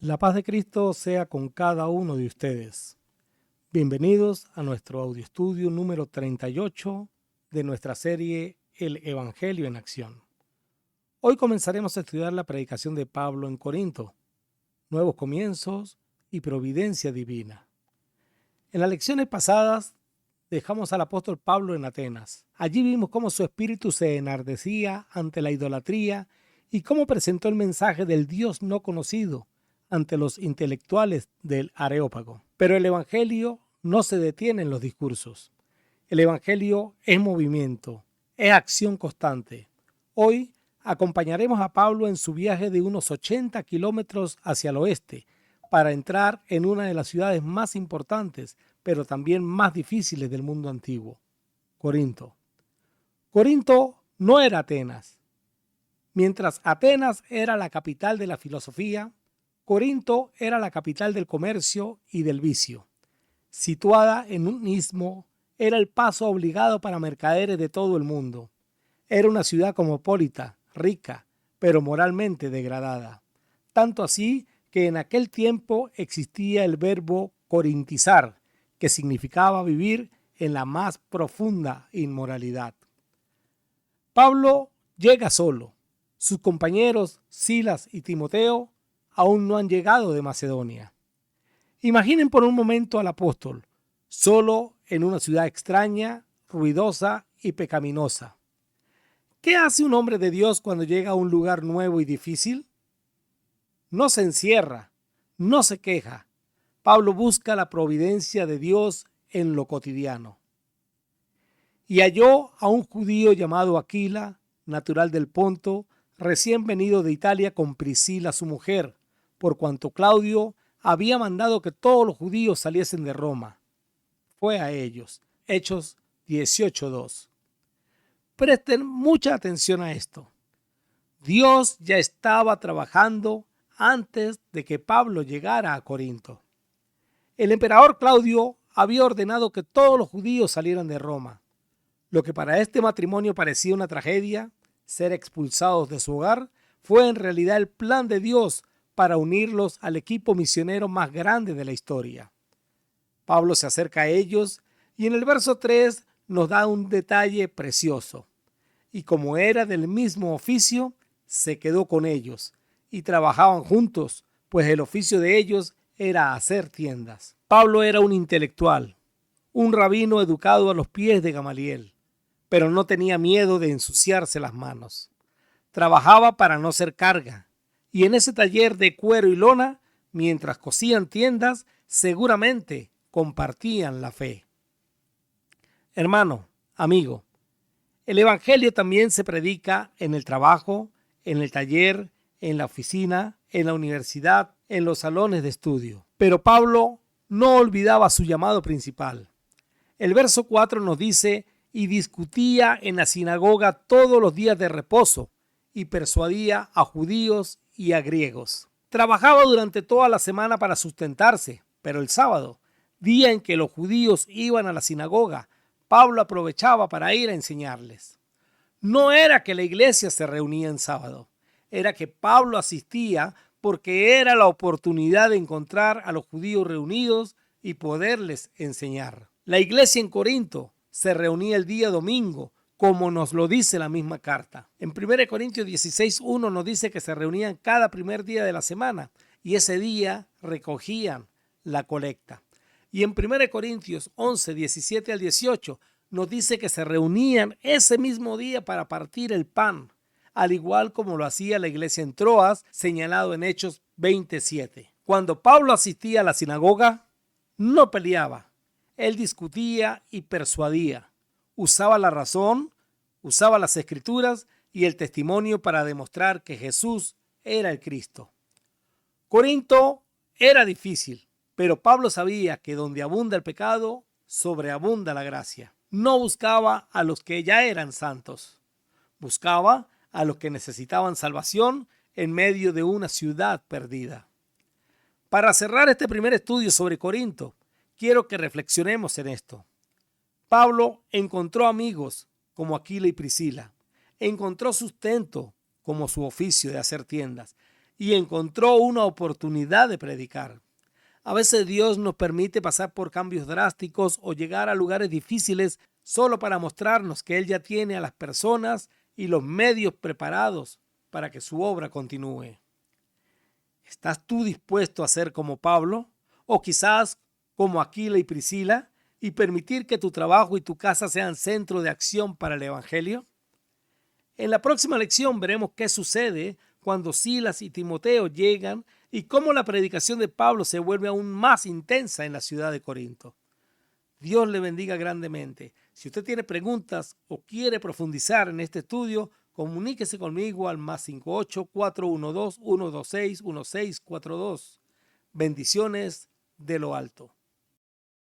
La paz de Cristo sea con cada uno de ustedes. Bienvenidos a nuestro audioestudio número 38 de nuestra serie El Evangelio en Acción. Hoy comenzaremos a estudiar la predicación de Pablo en Corinto, nuevos comienzos y providencia divina. En las lecciones pasadas dejamos al apóstol Pablo en Atenas. Allí vimos cómo su espíritu se enardecía ante la idolatría y cómo presentó el mensaje del Dios no conocido ante los intelectuales del Areópago. Pero el Evangelio no se detiene en los discursos. El Evangelio es movimiento, es acción constante. Hoy acompañaremos a Pablo en su viaje de unos 80 kilómetros hacia el oeste para entrar en una de las ciudades más importantes, pero también más difíciles del mundo antiguo, Corinto. Corinto no era Atenas. Mientras Atenas era la capital de la filosofía, Corinto era la capital del comercio y del vicio. Situada en un istmo, era el paso obligado para mercaderes de todo el mundo. Era una ciudad cosmopolita, rica, pero moralmente degradada. Tanto así que en aquel tiempo existía el verbo corintizar, que significaba vivir en la más profunda inmoralidad. Pablo llega solo. Sus compañeros Silas y Timoteo aún no han llegado de Macedonia. Imaginen por un momento al apóstol, solo en una ciudad extraña, ruidosa y pecaminosa. ¿Qué hace un hombre de Dios cuando llega a un lugar nuevo y difícil? No se encierra, no se queja. Pablo busca la providencia de Dios en lo cotidiano. Y halló a un judío llamado Aquila, natural del Ponto, recién venido de Italia con Priscila su mujer, por cuanto Claudio había mandado que todos los judíos saliesen de Roma. Fue a ellos. Hechos 18:2. Presten mucha atención a esto. Dios ya estaba trabajando antes de que Pablo llegara a Corinto. El emperador Claudio había ordenado que todos los judíos salieran de Roma. Lo que para este matrimonio parecía una tragedia, ser expulsados de su hogar, fue en realidad el plan de Dios para unirlos al equipo misionero más grande de la historia. Pablo se acerca a ellos y en el verso 3 nos da un detalle precioso. Y como era del mismo oficio, se quedó con ellos y trabajaban juntos, pues el oficio de ellos era hacer tiendas. Pablo era un intelectual, un rabino educado a los pies de Gamaliel, pero no tenía miedo de ensuciarse las manos. Trabajaba para no ser carga, y en ese taller de cuero y lona, mientras cosían tiendas, seguramente compartían la fe. Hermano, amigo, el Evangelio también se predica en el trabajo, en el taller, en la oficina, en la universidad, en los salones de estudio. Pero Pablo no olvidaba su llamado principal. El verso 4 nos dice: y discutía en la sinagoga todos los días de reposo y persuadía a judíos y a griegos. Trabajaba durante toda la semana para sustentarse, pero el sábado, día en que los judíos iban a la sinagoga, Pablo aprovechaba para ir a enseñarles. No era que la iglesia se reunía en sábado, era que Pablo asistía porque era la oportunidad de encontrar a los judíos reunidos y poderles enseñar. La iglesia en Corinto se reunía el día domingo, como nos lo dice la misma carta. En 1 Corintios 16:1 nos dice que se reunían cada primer día de la semana y ese día recogían la colecta. Y en 1 Corintios 11:17-18 nos dice que se reunían ese mismo día para partir el pan, al igual como lo hacía la iglesia en Troas, señalado en Hechos 27. Cuando Pablo asistía a la sinagoga, no peleaba. Él discutía y persuadía. Usaba la razón, usaba las escrituras y el testimonio para demostrar que Jesús era el Cristo. Corinto era difícil, pero Pablo sabía que donde abunda el pecado, sobreabunda la gracia. No buscaba a los que ya eran santos. Buscaba a los que necesitaban salvación en medio de una ciudad perdida. Para cerrar este primer estudio sobre Corinto, quiero que reflexionemos en esto. Pablo encontró amigos como Aquila y Priscila. Encontró sustento como su oficio de hacer tiendas. y encontró una oportunidad de predicar. A veces Dios nos permite pasar por cambios drásticos o llegar a lugares difíciles solo para mostrarnos que Él ya tiene a las personas y los medios preparados para que su obra continúe. ¿Estás tú dispuesto a ser como Pablo? ¿O quizás como Aquila y Priscila y permitir que tu trabajo y tu casa sean centro de acción para el Evangelio? En la próxima lección veremos qué sucede cuando Silas y Timoteo llegan y cómo la predicación de Pablo se vuelve aún más intensa en la ciudad de Corinto. Dios le bendiga grandemente. Si usted tiene preguntas o quiere profundizar en este estudio, comuníquese conmigo al +58 412 126 1642. Bendiciones de lo alto.